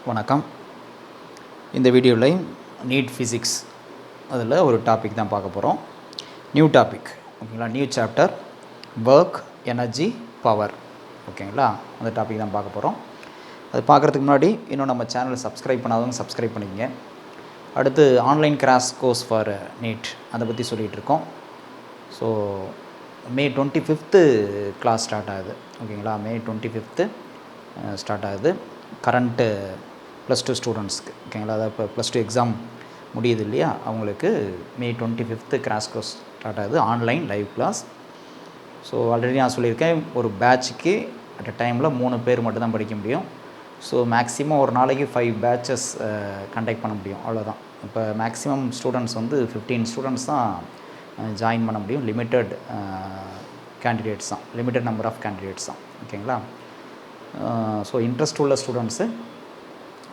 வணக்கம். இந்த வீடியோவில் நீட் ஃபிசிக்ஸ் அதில் ஒரு டாபிக் தான் பார்க்க போகிறோம். நியூ டாபிக், ஓகேங்களா. New chapter, work, energy, power, ஓகேங்களா. அந்த டாபிக் தான் பார்க்க போகிறோம். அது பார்க்குறதுக்கு முன்னாடி இன்னும் நம்ம சேனலை சப்ஸ்கிரைப் பண்ணாதவங்க சப்ஸ்கிரைப் பண்ணிக்கங்க. அடுத்து online crash course for NEET அதை பற்றி சொல்லிகிட்டு இருக்கோம். ஸோ மே 25 கிளாஸ் ஸ்டார்ட் ஆகுது, ஓகேங்களா. மே 25 ஸ்டார்ட் ஆகுது. கரண்ட்டு +2 ஸ்டூடெண்ட்ஸ்க்கு, ஓகேங்களா. அதாவது இப்போ +2 எக்ஸாம் முடியுது இல்லையா, அவங்களுக்கு மே 25 கிராஷ் கோர்ஸ் ஸ்டார்ட் ஆகுது, online live class. So already நான் சொல்லியிருக்கேன், ஒரு பேட்சுக்கு அட் அ டைமில் 3 பேர் மட்டும்தான் படிக்க முடியும். ஸோ மேக்ஸிமம் ஒரு நாளைக்கு 5 பேட்சஸ் கண்டக்ட் பண்ண முடியும், அவ்வளோதான். இப்போ மேக்ஸிமம் ஸ்டூடெண்ட்ஸ் வந்து 15 ஸ்டூடெண்ட்ஸ் தான் ஜாயின் பண்ண முடியும். லிமிட்டட் கேண்டிடேட்ஸ் தான், லிமிட்டட் நம்பர் ஆஃப் கேண்டிடேட்ஸ் தான், ஓகேங்களா. ஸோ இன்ட்ரெஸ்ட் உள்ள ஸ்டூடெண்ட்ஸு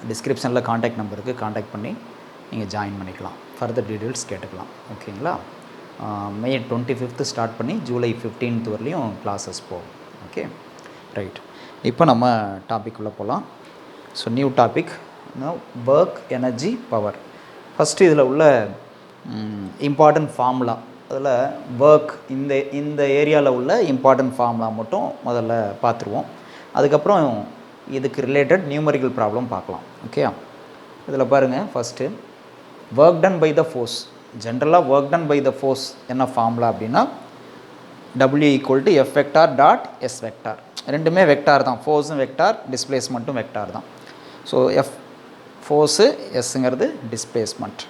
டிஸ்கிரிப்ஷனில் காண்டாக்ட் நம்பருக்கு காண்டாக்ட் பண்ணி நீங்கள் ஜாயின் பண்ணிக்கலாம், ஃபர்தர் டீட்டெயில்ஸ் கேட்டுக்கலாம், ஓகேங்களா. மே 25 ஸ்டார்ட் பண்ணி ஜூலை 15 வரலையும் கிளாஸஸ் போகும், ஓகே, ரைட். இப்போ நம்ம டாபிக் உள்ளே போகலாம். So new topic, work, energy, power. First இதில் உள்ள இம்பார்ட்டன்ட் ஃபார்முலா, அதில் ஒர்க் இந்த ஏரியாவில் உள்ள இம்பார்ட்டன்ட் ஃபார்முலா மட்டும் முதல்ல பார்த்துருவோம். அதுக்கப்புறம் இதுக்கு ரிலேட்டட் நியூமரிக்கல் ப்ராப்ளம் பார்க்கலாம், ஓகே. இதில் பாருங்கள், first work done by the force. ஜென்ரலாக work done by the force என்ன ஃபார்முலா அப்படின்னா, W = F vector dot S vector. ரெண்டுமே வெக்டார் தான், ஃபோர்ஸும் வெக்டார், டிஸ்பிளேஸ்மெண்ட்டும் வெக்டார் தான். ஸோ F ஃபோர்ஸு, Sங்கிறது displacement.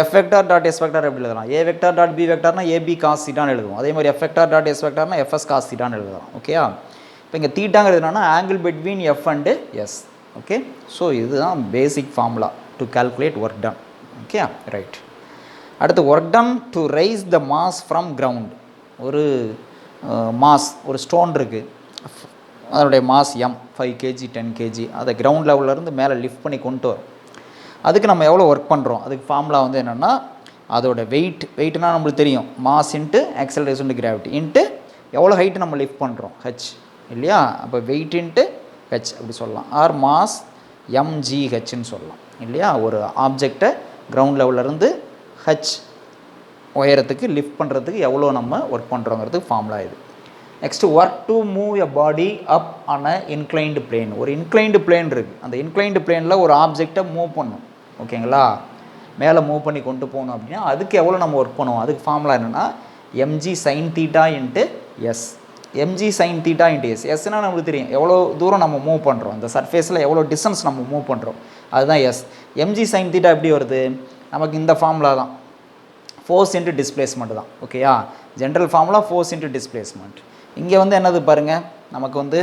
F vector dot S vector எப்படி எழுதலாம்? A வெக்டார் டாட் B வெக்டார்னா AB cos θன்னு எழுதுவோம். அதே மாதிரி F வெக்டார் டாட் S வெக்டார்னா FS cos θன்னு எழுதலாம், ஓகேயா. இப்போ இங்கே தீட்டாங்கிறது என்னன்னா angle between F and S, okay. So இதுதான் basic formula to calculate work done, okay, right. அடுத்து work done to raise the mass from ground. ஒரு மாஸ், ஒரு ஸ்டோன் இருக்குது, அதனுடைய மாஸ் M, 5 kg 10 kg, அதை கிரவுண்ட் லெவல்லேருந்து மேலே லிஃப்ட் பண்ணி கொண்டு வரும். அதுக்கு நம்ம எவ்வளோ ஒர்க் பண்ணுறோம், அதுக்கு ஃபார்முலா வந்து என்னென்னா, அதோட வெயிட்னா நம்மளுக்கு தெரியும், mass into acceleration into gravity into எவ்வளோ ஹைட்டு நம்ம லிஃப்ட் பண்ணுறோம், H இல்லையா. அப்போ வெயிட் இன்ட்டு H அப்படி சொல்லலாம், ஆர் மாஸ் mgHன்னு சொல்லலாம் இல்லையா. ஒரு ஆப்ஜெக்டை கிரவுண்ட் லெவல்லேருந்து H உயரத்துக்கு லிஃப்ட் பண்ணுறதுக்கு எவ்வளோ நம்ம ஒர்க் பண்ணுறோங்கிறதுக்கு ஃபார்முலா இது. Next work to move a body up on a inclined plane. ஒரு இன்க்ளைன்டு பிளேன் இருக்குது, அந்த இன்க்ளைன்டு பிளேனில் ஒரு ஆப்ஜெக்டை மூவ் பண்ணும், ஓகேங்களா. மேலே மூவ் பண்ணி கொண்டு போகணும் அப்படின்னா அதுக்கு எவ்வளோ நம்ம ஒர்க் பண்ணுவோம், அதுக்கு ஃபார்முலா என்னென்னா mg sin θ into S. mg sin θ into S. Sனால் நம்மளுக்கு தெரியும் எவ்வளோ தூரம் நம்ம மூவ் பண்ணுறோம், இந்த சர்ஃபேஸில் எவ்வளோ டிஸ்டன்ஸ் நம்ம மூவ் பண்ணுறோம், அதுதான் S. mg sin θ எப்படி வருது, நமக்கு இந்த ஃபார்முலா தான், ஃபோர்ஸ் இன்ட்டு டிஸ்பிளேஸ்மெண்ட் தான், ஓகேயா. General formula force into displacement. இங்கே வந்து என்னது பாருங்கள், நமக்கு வந்து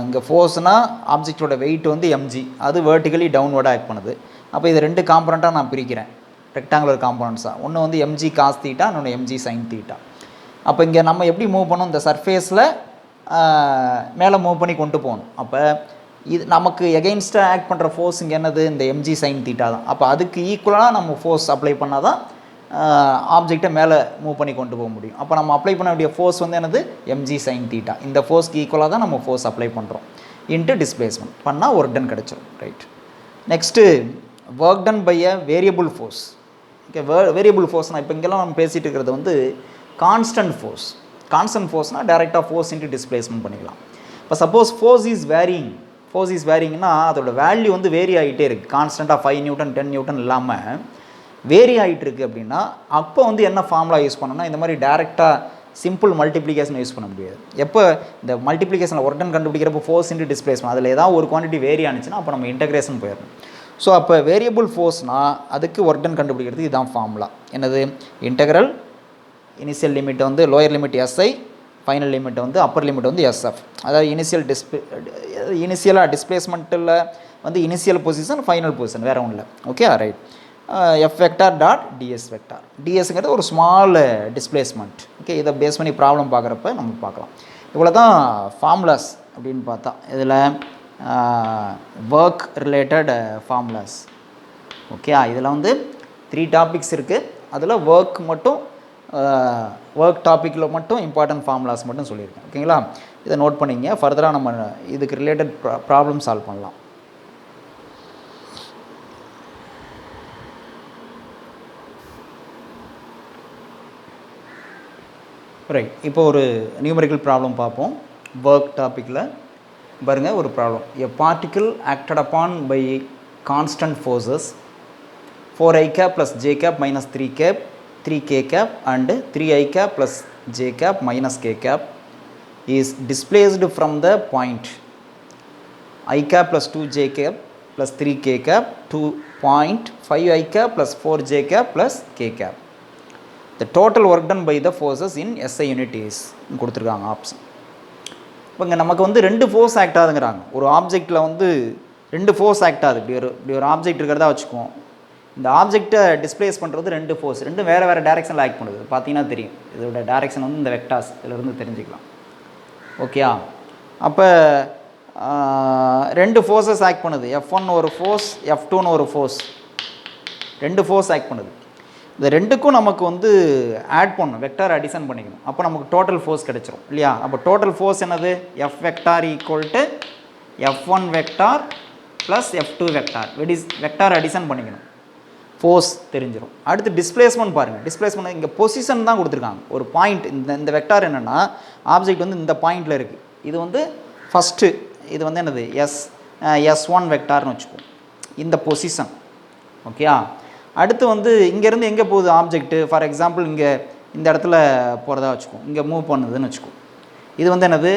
இங்கே ஃபோர்ஸ்னால் ஆப்ஜெக்டோட வெயிட் வந்து mg, அது வேர்ட்டிக்கலி டவுன்வர்டாக ஆக்ட் பண்ணுது. அப்போ இது 2 காம்பனண்ட்டாக நான் பிரிக்கிறேன், ரெக்டாங்குலர் காம்பனண்ட்ஸாக. ஒன்று வந்து mg cos θ, இன்னொன்று mg sin θ. அப்போ இங்கே நம்ம எப்படி மூவ் பண்ணணும், இந்த சர்ஃபேஸில் மேலே மூவ் பண்ணி கொண்டு போகணும். அப்போ இது நமக்கு எகெயின்ஸ்டாக ஆக்ட் பண்ணுற ஃபோர்ஸ் இங்கே என்னது, இந்த mg sin θ தான். அப்போ அதுக்கு ஈக்குவலாக நம்ம ஃபோர்ஸ் அப்ளை பண்ணால் தான் ஆப்ஜெக்டை மேலே மூவ் பண்ணி கொண்டு போக முடியும். அப்போ நம்ம அப்ளை பண்ண வேண்டிய ஃபோர்ஸ் வந்து என்னது, mg sin θ. இந்த ஃபோர்ஸ்க்கு ஈக்குவலாக தான் நம்ம ஃபோர்ஸ் அப்ளை பண்ணுறோம், இன்ட்டு டிஸ்பிளேஸ்மெண்ட் பண்ணால் ஒர்க் டன் கிடச்சிடும், right. Next work done by a variable force, okay. Variable ஃபோர்ஸ்னால் இப்போ இங்கெல்லாம் நம்ம பேசிகிட்டு இருக்கிறது வந்து கான்ஸ்டன்ட் ஃபோர்ஸ். கான்ஸ்டன்ட் ஃபோர்ஸ்னால் டைரெக்டாக ஃபோர்ஸ் இன்ட்டு டிஸ்பிளேஸ்மெண்ட் பண்ணிக்கலாம். இப்போ சப்போஸ் ஃபோர்ஸ் இஸ் வேரிங்னா அதோட வேல்யூ வந்து வேரி ஆகிட்டே இருக்குது, கான்ஸ்டண்ட்டாக 5 நியூட்டன் 10 நியூட்டன் இல்லாமல் வேரி ஆகிட்டு இருக்குது அப்படின்னா, அப்போ வந்து என்ன ஃபார்முலா யூஸ் பண்ணணும்னா, இந்த மாதிரி டேரெக்டாக சிம்பிள் மல்டிப்ளிகேஷன் யூஸ் பண்ண முடியாது. எப்போ இந்த மல்டிப்ளிகேஷனில் ஒர்க் டன் கண்டுபிடிக்கிறப்போ ஃபோர்ஸ் இன்ட்டு டிஸ்பிளேஸ்மெண்ட், அதில் ஏதாவது ஒரு குவான்டிட்டி வேரி ஆனிச்சுன்னா அப்போ நம்ம இன்டகிரேஷன் போயிடணும். ஸோ அப்போ வேரியபிள் ஃபோர்ஸ்னால் அதுக்கு ஒர்க் டன் கண்டுபிடிக்கிறதுக்கு இதுதான் ஃபார்முலா. என்னது, இன்டெக்ரல் இனிஷியல் லிமிட் வந்து lower limit SI, final limit வந்து அப்பர் லிமிட் வந்து SF. அதாவது இனிஷியலாக டிஸ்பிளேஸ்மெண்ட்டில் வந்து இனிஷியல் பொசிஷன், ஃபைனல் பொசிஷன், வேறு ஒன்றும் இல்லை, okay, right. F vector dot DS vector. டிஎஸ்ங்கிறது ஒரு ஸ்மால் டிஸ்பிளேஸ்மெண்ட், ஓகே. இதை பேஸ் பண்ணி ப்ராப்ளம் பார்க்குறப்ப நம்ம பார்க்கலாம். இவ்வளோ தான் ஃபார்முலாஸ் அப்படின்னு பார்த்தா. இதில் ஒர்க் ரிலேட்டட் ஃபார்முலாஸ், ஓகே. இதில் வந்து 3 டாபிக்ஸ் இருக்குது. அதில் ஒர்க் மட்டும், ஒர்க் டாப்பிக்கில் மட்டும் இம்பார்ட்டன்ட் ஃபார்முலாஸ் மட்டும் சொல்லியிருக்கேன், ஓகேங்களா. இதை நோட் பண்ணிங்க, ஃபர்தராக நம்ம இதுக்கு ரிலேட்டட் ப்ராப்ளம் சால்வ் பண்ணலாம். ரைட். இப்போ ஒரு நியூமரிக்கல் ப்ராப்ளம் பார்ப்போம். ஒர்க் டாப்பிக்கில் பாருங்கள் ஒரு problem. A particle acted upon by constant forces 4i cap plus j cap minus 3k cap and 3i cap plus j cap minus k cap is displaced from the point I cap plus 2j cap plus 3k cap to point 5i cap plus 4j cap plus k cap. The total work done by the forces in SI unit is கொடுத்துருக்காங்க option. இப்போ இங்கே நமக்கு வந்து ரெண்டு force act ஆகுதுங்கிறாங்க. ஒரு ஆப்ஜெக்டில் வந்து ரெண்டு force act ஆகுது. இப்படி ஒரு ஆப்ஜெக்ட் இருக்கிறதா வச்சுக்குவோம். இந்த ஆப்ஜெக்டை டிஸ்பிளேஸ் பண்ணுறது ரெண்டு ஃபோர்ஸ், ரெண்டும் வேறு வேறு டேரெக்ஷனில் ஆக்ட் பண்ணுது. பார்த்தீங்கன்னா தெரியும் இதோட டேரெக்ஷன் வந்து இந்த வெக்டார்ஸ் இதிலிருந்து தெரிஞ்சுக்கலாம். ஓகேயா? அப்போ ரெண்டு ஃபோர்ஸஸ் ஆக்ட் பண்ணுது. F1 ஒரு ஃபோர்ஸ், F2 ஒரு ஃபோர்ஸ், ரெண்டு ஃபோர்ஸ் ஆக்ட் பண்ணுது. இந்த ரெண்டுக்கும் நமக்கு வந்து ஆட் பண்ணணும், வெக்டார் அடிஷன் பண்ணிக்கணும். அப்போ நமக்கு டோட்டல் ஃபோர்ஸ் கிடைச்சிரும் இல்லையா? அப்போ டோட்டல் ஃபோர்ஸ் என்னது? F vector equal to F1 vector plus F2 vector. Vector addition பண்ணிக்கணும், ஃபோர்ஸ் தெரிஞ்சிடும். அடுத்து டிஸ்பிளேஸ்மெண்ட் பாருங்கள். டிஸ்பிளேஸ்மெண்ட் இங்கே பொசிஷன் தான் கொடுத்துருக்காங்க. ஒரு பாயிண்ட், இந்த வெக்டார் என்னென்னா ஆப்ஜெக்ட் வந்து இந்த பாயிண்டில் இருக்குது. இது வந்து ஃபஸ்ட்டு, இது வந்து என்னது? S1 வெக்டார்னு வச்சுக்குவோம், இந்த பொசிஷன். ஓகேயா? அடுத்து வந்து இங்கேருந்து எங்கே போகுது ஆப்ஜெக்ட்டு? ஃபார் எக்ஸாம்பிள் இங்கே இந்த இடத்துல போகிறதா வச்சுக்குவோம், இங்கே மூவ் பண்ணுதுன்னு வச்சுக்குவோம். இது வந்து என்னது?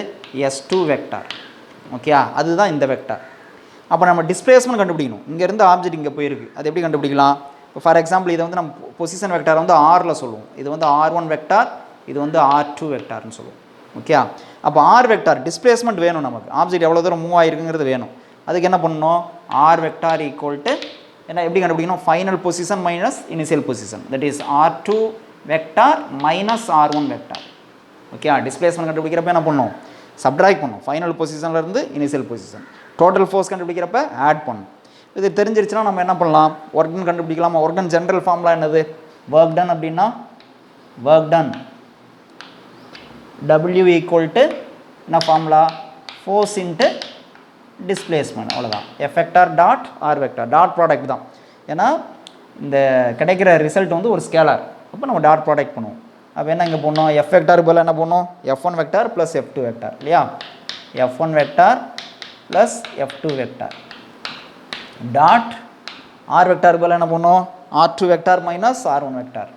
S2 vector. ஓகேயா? அதுதான் இந்த வெக்டார். அப்போ நம்ம டிஸ்பிளேஸ்மெண்ட் கண்டுபிடிக்கணும். இங்கேருந்து ஆப்ஜெக்ட் இங்கே போயிருக்கு, அது எப்படி கண்டுபிடிக்கலாம்? இப்போ ஃபார் எக்ஸாம்பிள் இதை வந்து நம்ம பொசிஷன் வெக்டார் வந்து ஆரில் சொல்லுவோம். இது வந்து R1 வெக்டார், இது வந்து R2 வெக்டார்னு சொல்லுவோம். ஓகே? அப்போ ஆர் வெக்டார் டிஸ்பிளேஸ்மெண்ட் வேணும் நமக்கு. ஆப்ஜெக்ட் எவ்வளோ தூரம் மூவ் ஆகிருக்குங்கிறது வேணும். அதுக்கு என்ன பண்ணணும்? ஆர் வெக்டார் ஈக்குவல் டு என்ன, எப்படி கண்டுபிடிக்கணும்? Final position minus initial position, that is R2 vector minus R1 vector. Okay? Displacement கண்டுபிடிக்கிறப்ப என்ன பண்ணணும்? சப்ட்ராக்ட் பண்ணணும். ஃபைனல் பொசிஷன்லேருந்து இனிஷியல் பொசிஷன். டோட்டல் ஃபோர்ஸ் கண்டுபிடிக்கிறப்ப ஆட் பண்ணணும். இது தெரிஞ்சிருச்சுன்னா நம்ம என்ன பண்ணலாம்? ஒர்க் டன் கண்டுபிடிக்கலாமா? ஒர்க் டன் ஜென்ரல் ஃபார்முலா என்னது? ஒர்க் டன் அப்படின்னா work done W equal to என்ன ஃபார்முலா? Force into displacement. அவ்வளோதான். F vector dot R vector, dot product தான். ஏன்னா இந்த கிடைக்கிற ரிசல்ட் வந்து ஒரு ஸ்கேலார். அப்போ நம்ம டாட் ப்ராடக்ட் பண்ணுவோம். அப்போ என்ன இங்கே பண்ணோம்? எஃப் வெக்டார் போல் என்ன பண்ணோம்? F1 vector plus F2 vector இல்லையா? F1 vector plus F2 vector dot R vector போல் என்ன பண்ணோம்? R2 vector minus R1 vector.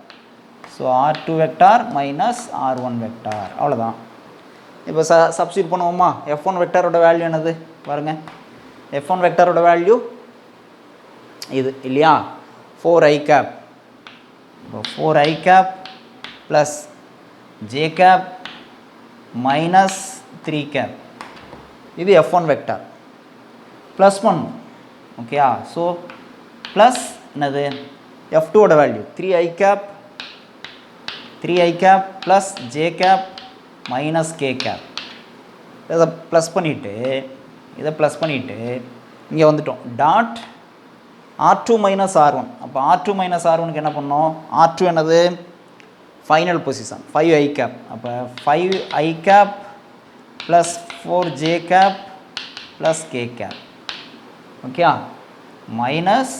So R2 vector minus R1 vector. அவ்வளோதான். இப்போ சப்ஸ்டியூட் பண்ணுவோமா? F1 வெக்டாரோட வேல்யூ என்னது பாருங்கள். F1 வெக்டாரோட வேல்யூ இது இல்லையா? 4i cap. இப்போ 4i cap plus j cap minus 3 cap. இது F1 வெக்டார். ப்ளஸ் பண்ணும். ஓகேயா? ஸோ ப்ளஸ் என்னது? F2ஓட value 3i cap plus j cap minus k cap. இதை ப்ளஸ் பண்ணிவிட்டு இங்கே வந்துட்டோம். Dot R2 minus R1. அப்போ R2 மைனஸ் R1க்கு என்ன பண்ணோம்? R2 என்னது? Final position 5i cap. அப்போ 5i cap plus 4j cap plus k cap. Okay? Minus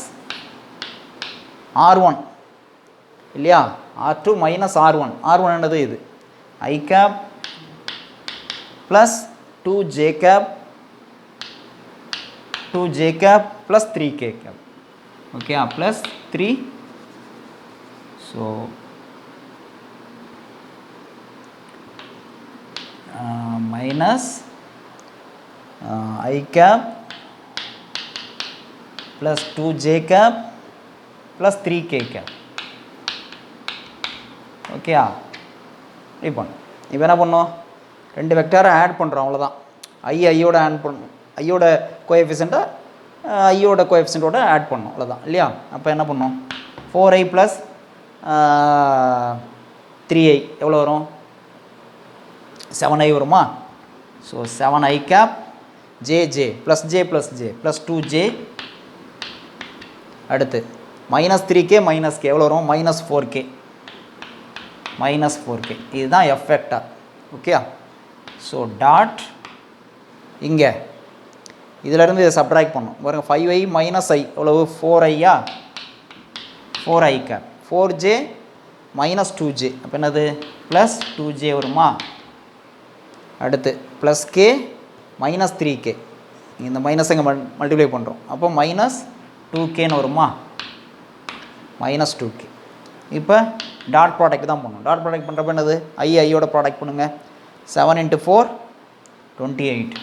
R1 இல்லையா? R2 minus R1. R1 என்னது? இது i cap plus 2j cap plus 3k cap. Okay? Plus 3. So minus i cap plus 2j cap plus 3k cap. ஓகேயா? இப்படி பண்ணோம். இப்போ என்ன பண்ணோம்? ரெண்டு வெக்டாரை ஆட் பண்ணுறோம், அவ்வளோதான். ஐயோட ஆட் பண்ணணும். ஐயோட கோஎஃபிஷியண்ட்டை ஐயோட கோஎஃபிஷியண்ட்டோட ஆட் பண்ணணும், அவ்வளோதான் இல்லையா? அப்போ என்ன பண்ணோம்? 4i ப்ளஸ் 3i எவ்வளோ வரும்? 7i வருமா? So 7i cap J plus plus 2j. அடுத்து மைனஸ் 3k மைனஸ் k எவ்வளோ வரும்? Minus 4k. இதுதான் F vector. Okay? So dot இங்கே இதிலேருந்து இதை சப்ட்ராக்ட் பண்ணணும். பாருங்கள் 5i மைனஸ் i எவ்வளவு? 4i. 4i gap 4j minus 2j. அப்போ என்னது ப்ளஸ் 2j வருமா? அடுத்து ப்ளஸ் கே மைனஸ் 3k. இந்த மைனஸ் இங்கே மல்டிப்ளை பண்ணுறோம். அப்போ மைனஸ் 2kன்னு வருமா? Minus 2k. இப்போ டாட் ப்ராடக்ட் தான் பண்ணணும். டாட் ப்ராடக்ட் பண்ணுறப்ப என்னது ஐயோட ப்ராடக்ட் பண்ணுங்க. 7 × 4 28.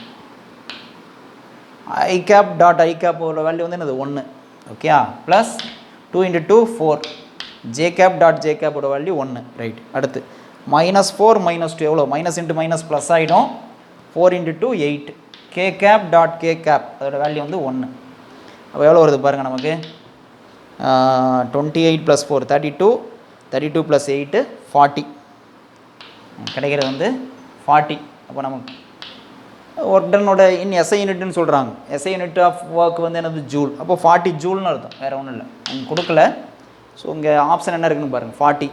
i cap dot i cap ஓட வேல்யூ வந்து என்னது 1. ஓகேயா? Plus 2 × 2 4. j cap dot j cap ஓட வேல்யூ 1. ரைட். அடுத்து மைனஸ் 4 மைனஸ் 2 எவ்வளோ? மைனஸ் இன்ட்டு மைனஸ் ப்ளஸ் ஆகிடும். 4 × 2 8. k cap dot k cap அதோட வேல்யூ வந்து 1. அப்போ எவ்வளோ வருது பாருங்கள் நமக்கு? 28 + 4 32. 32 + 8 40. கிடைக்கிறது வந்து 40. அப்போ நமக்கு ஒர்க் டன்னோட எஸ்ஐ யூனிட்னு சொல்கிறாங்க. எஸ்ஐ யூனிட் ஆஃப் ஒர்க் வந்து என்னது ஜூல். அப்போ 40 ஜூல்னு அர்த்தம், வேறு ஒன்றும் இல்லை. அவங்க கொடுக்கல. ஸோ இங்கே ஆப்ஷன் என்ன இருக்குன்னு பாருங்கள், 40.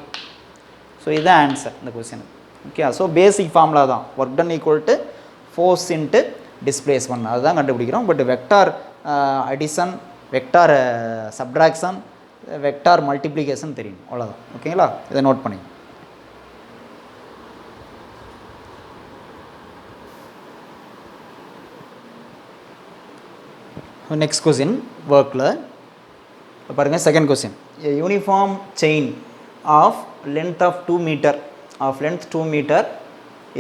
ஸோ இதுதான் ஆன்சர் இந்த question. Okay. So basic formula தான் work done equal force into displacement, அதுதான் கண்டுபிடிக்கிறோம். But vector addition, vector subtraction, vector multiplication தெரியும், அவ்வளோதான். ஓகேங்களா? இதை நோட் பண்ணி. நெக்ஸ்ட் கொஸ்டின் ஒர்க்கில் பாருங்கள். Second question, a uniform chain of length of 2 meter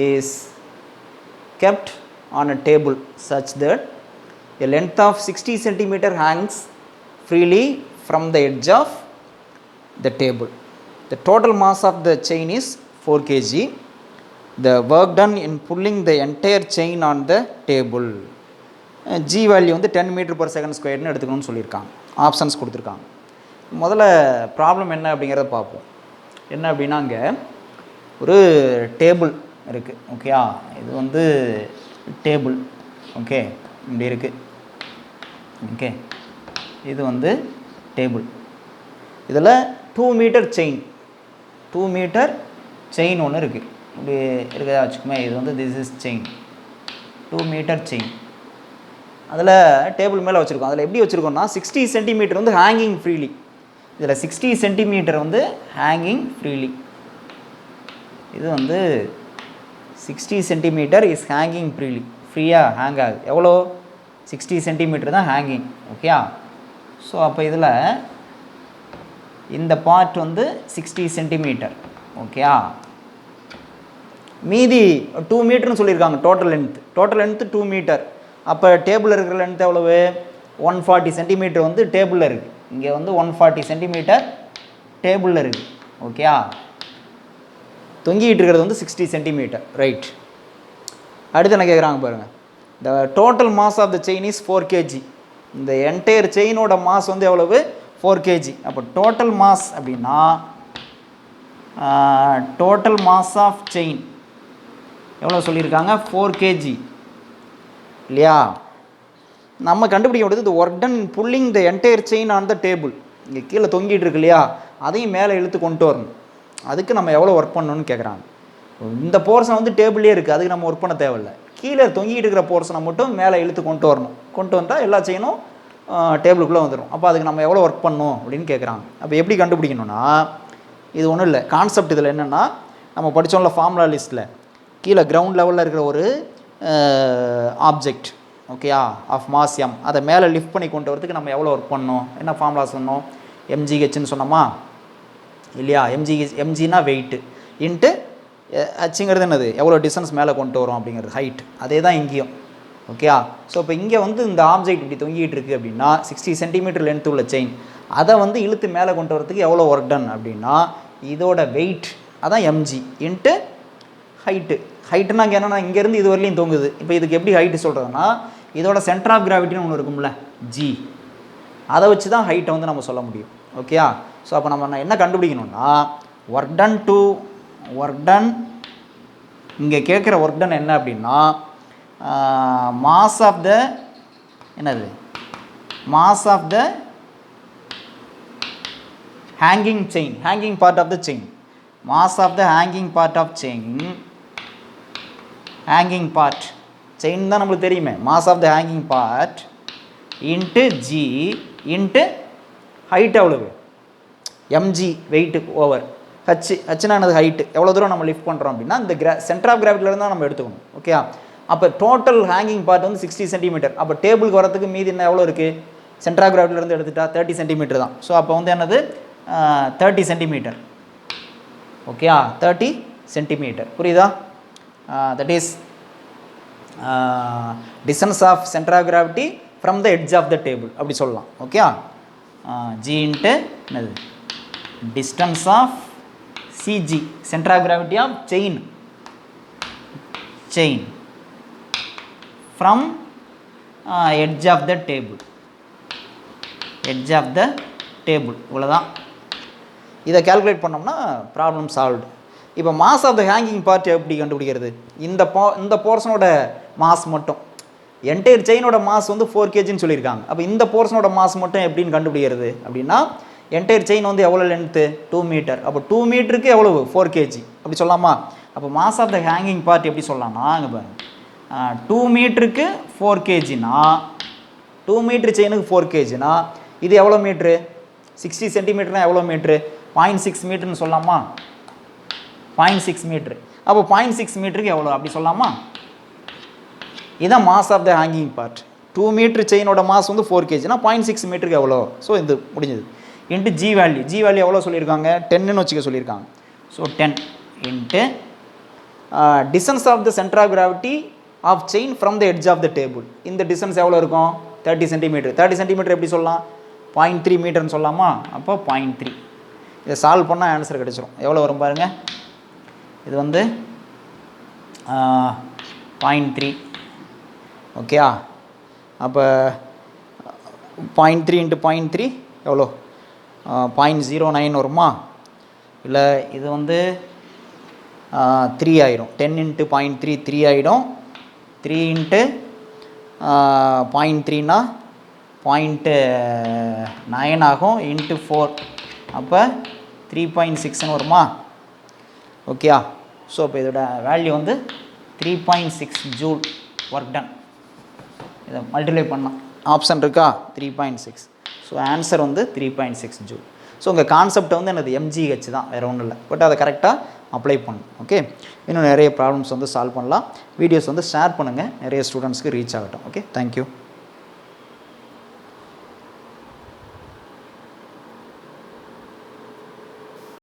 is kept on a table such that a length of 60 centimeter hangs freely from the edge of the table. The total mass of the chain is 4 kg. The work done in pulling the entire chain on the table. G value வந்து 10 m/s² எடுத்துக்கணும்னு சொல்லியிருக்காங்க. Options கொடுத்துருக்காங்க. முதல்ல problem என்ன அப்படிங்கிறத பார்ப்போம். என்ன அப்படின்னா, அங்கே ஒரு டேபிள் இருக்குது. ஓகேயா? இது வந்து டேபிள். ஓகே, இப்படி இருக்குது. ஓகே, இது வந்து டேபிள். இதில் 2 மீட்டர் செயின், 2 மீட்டர் செயின் ஒன்று இருக்குது. இப்படி இருக்கிறதா வச்சுக்கோமே. இது வந்து this is chain, 2 metre chain. அதில் டேபிள் மேலே வச்சுருக்கோம். அதில் எப்படி வச்சுருக்கோம்னா 60 சென்டிமீட்டர் வந்து ஹேங்கிங் ஃப்ரீலி. இதில் 60 சென்டிமீட்டர் வந்து ஹேங்கிங் ஃப்ரீலி. இது வந்து 60 சென்டிமீட்டர் இஸ் ஹேங்கிங் ஃப்ரீலி. ஃப்ரீயாக ஹேங் ஆகுது. எவ்வளோ? 60 சென்டிமீட்டர் தான் ஹேங்கிங். ஓகேயா? ஸோ அப்போ இதில் இந்த பார்ட் வந்து 60 சென்டிமீட்டர். ஓகேயா? மீதி 2 மீட்டர்னு சொல்லியிருக்காங்க. Total length 2 metre. அப்போ டேபிளில் இருக்கிற லென்த் எவ்வளவு? 140 சென்டிமீட்டர் வந்து டேபிளில் இருக்குது. இங்கே வந்து 140 சென்டிமீட்டர் டேபிளில் இருக்குது. ஓகேயா? தொங்கிட்டு இருக்கிறது வந்து 60 சென்டிமீட்டர். ரைட். அடுத்து என்ன கேட்குறாங்க பாருங்கள். The total mass of the chain is 4 kg. இந்த என்டையர் செயினோட மாஸ் வந்து எவ்வளவு? 4 kg. அப்போ டோட்டல் மாஸ் அப்படின்னா டோட்டல் மாஸ் ஆஃப் செயின் எவ்வளோ சொல்லியிருக்காங்க? 4 kg இல்லையா? நம்ம கண்டுபிடிக்க முடியாது. இந்த work done pulling the entire chain on the table. இங்கே கீழே தொங்கிட்டு இருக்கு இல்லையா? அதையும் மேலே இழுத்து கொண்டு வரணும். அதுக்கு நம்ம எவ்வளோ ஒர்க் பண்ணணும்னு கேட்குறாங்க. இந்த போர்ஷன் வந்து டேபிள்லேயே இருக்குது, அதுக்கு நம்ம ஒர்க் பண்ண தேவையில்லை. கீழே தொங்கிட்டு இருக்கிற போர்ஷனை மட்டும் மேலே இழுத்து கொண்டு வரணும். கொண்டு வந்தால் எல்லா செயினும் டேபிளுக்குள்ளே வந்துடும். அப்போ அதுக்கு நம்ம எவ்வளோ ஒர்க் பண்ணணும் அப்படின்னு கேட்குறாங்க. அப்போ எப்படி கண்டுபிடிக்கணும்னா, இது ஒன்றும் இல்லை. கான்செப்ட் இதில் என்னென்னா, நம்ம படித்தோம்ல ஃபார்முலா லிஸ்ட்டில், கீழே கிரவுண்ட் லெவலில் இருக்கிற ஒரு ஆப்ஜெக்ட், ஓகேயா, ஆஃப் மாஸ் எம், அதை மேலே லிஃப்ட் பண்ணி கொண்டு வரதுக்கு நம்ம எவ்வளோ ஒர்க் பண்ணணும்? என்ன ஃபார்முலா சொன்னோம்? mghன்னு சொன்னோமா இல்லையா? mgனா வெயிட்டு இன்ட்டு ஹச்சுங்கிறது என்னது? எவ்வளோ டிஸ்டன்ஸ் மேலே கொண்டு வரும் அப்படிங்கிறது ஹைட். அதே தான் இங்கேயும். ஓகேயா? ஸோ இப்போ இங்கே வந்து இந்த ஆப்ஜெக்ட் இப்படி தொங்கிட்டு இருக்குது அப்படின்னா 60 சென்டிமீட்டர் லென்த் உள்ள செயின், அதை வந்து இழுத்து மேலே கொண்டு வரதுக்கு எவ்வளோ ஒர்க் டன் அப்படின்னா இதோட வெயிட், அதான் mg இன்ட்டு ஹைட்டு. ஹைட்டுனா அங்கே என்னென்னா இங்கேருந்து இது வரலையும் தொங்குது. இப்போ இதுக்கு எப்படி ஹைட்டு சொல்கிறதுனா, இதோட சென்டர் ஆஃப் கிராவிட்டின்னு ஒன்று இருக்கும்ல, ஜி, அதை வச்சு தான் ஹைட்டை வந்து நம்ம சொல்ல முடியும். ஓகேயா? ஸோ அப்போ நம்ம என்ன கண்டுபிடிக்கணும்னா, ஒர்க் டன் இங்கே கேட்குற ஒர்க் டன் என்ன அப்படின்னா மாஸ் ஆஃப் த என்னது? Mass of the hanging chain, hanging part of the chain, mass of the hanging part of chain, hanging part chain தான் நம்மளுக்கு தெரியுமே, mass of the hanging part into g into height எவ்வளவு? mg weight over ஹச்னா என்னது height, எவ்வளோ தூரம் நம்ம lift பண்ணுறோம் அப்படின்னா இந்த சென்டர் ஆஃப் கிராவிட்டிலேருந்து தான் நம்ம எடுத்துக்கணும். ஓகே, அப்போ டோட்டல் ஹேங்கிங் பார்ட் வந்து 60 சென்டிமீட்டர். அப்போ டேபிளுக்கு வரதுக்கு மீதி என்ன எவ்வளோ இருக்குது, சென்டர் ஆஃப் கிராவிட்டிலேருந்து எடுத்துட்டா 30 சென்டிமீட்டர் தான். ஸோ அப்போ வந்து என்னது 30 சென்டிமீட்டர். ஓகே, 30 சென்டிமீட்டர் புரியுதா? That is distance of center of gravity from the edge of the table அப்படி சொல்லலாம். ஓகே, g இன்ட்டு என்னது distance of cg, center of gravity of chain from edge of the table, இவ்வளோதான். இதை calculate பண்ணோம்னா problem solved. இப்போ mass of the hanging part எப்படி கண்டுபிடிக்கிறது? இந்த போர்ஷனோட மாஸ் மட்டும், என்டையர் செயினோட மாஸ் வந்து 4 kgன்னு சொல்லியிருக்காங்க. அப்போ இந்த போர்ஷனோட மாஸ் மட்டும் எப்படின்னு கண்டுபிடிக்கிறது அப்படின்னா, என்டையர் செயின் வந்து எவ்வளோ லென்த்து 2 மீட்டர். அப்போ 2 மீட்டருக்கு எவ்வளவு 4 kg அப்படி சொல்லலாமா? அப்போ mass of the hanging part எப்படி சொல்லலாம்னா, இங்கே பாருங்க 2 மீட்டருக்கு 4 kgனா 2 மீட்டர் செயினுக்கு 4 kgனா இது எவ்வளோ மீட்ரு? 60 சென்டிமீட்டர்னா எவ்வளோ மீட்ரு? 0.6 மீட்டர்னு சொல்லலாமா? 0.6 மீட்ரு. அப்போ 0.6 மீட்டருக்கு எவ்வளோ அப்படி சொல்லலாமா? இதுதான் mass of the hanging part. 2 meter செயினோட மாஸ் வந்து 4 kgனா 0.6 மீட்டருக்கு எவ்வளோ? ஸோ இது முடிஞ்சது. இன்ட்டு ஜி வேல்யூ எவ்வளோ சொல்லியிருக்காங்க? 10ன்னு வச்சுக்க சொல்லியிருக்காங்க. So 10 into distance of the centre of gravity of chain from the edge of the table. இந்த டிஸ்டன்ஸ் எவ்வளோ இருக்கும்? 30 சென்டிமீட்டர். 30 சென்டிமீட்டர் எப்படி சொல்லலாம்? 0.3 மீட்டர்னு சொல்லலாமா? அப்போ 0.3. இதை சால்வ் பண்ணால் ஆன்சர் கிடச்சிரும். எவ்வளோ வரும் பாருங்கள், இது வந்து 0.3. ஓகே, அப்போ 0.3 இன்ட்டு 0.3 எவ்வளோ? 0.09 வருமா? இல்லை இது வந்து 3 ஆயிடும். 10 இன்ட்டு 0.3 3 ஆகிடும். 3 இன்ட்டு 0.3னா 0.9 ஆகும். இன்ட்டு 4 அப்போ 3.6ன்னு வருமா? ஓகே, ஸோ இப்போ இதோட வேல்யூ வந்து 3.6 ஜூல் ஒர்க் டன். இதை மல்டிப்ளை பண்ணலாம், ஆப்ஷன் இருக்கா? 3.6. ஸோ ஆன்சர் வந்து 3.6 ஜூல். ஸோ உங்கள் கான்செப்ட் வந்து எனது MGH தான், வேறு ஒன்றும் இல்லை. பட் அதை கரெக்டாக அப்ளை பண்ணணும். ஓகே, இன்னும் நிறைய ப்ராப்ளம்ஸ் வந்து சால்வ் பண்ணலாம். வீடியோஸ் வந்து ஷேர் பண்ணுங்கள், நிறைய ஸ்டூடெண்ட்ஸ்க்கு ரீச் ஆகட்டும். Okay, thank you.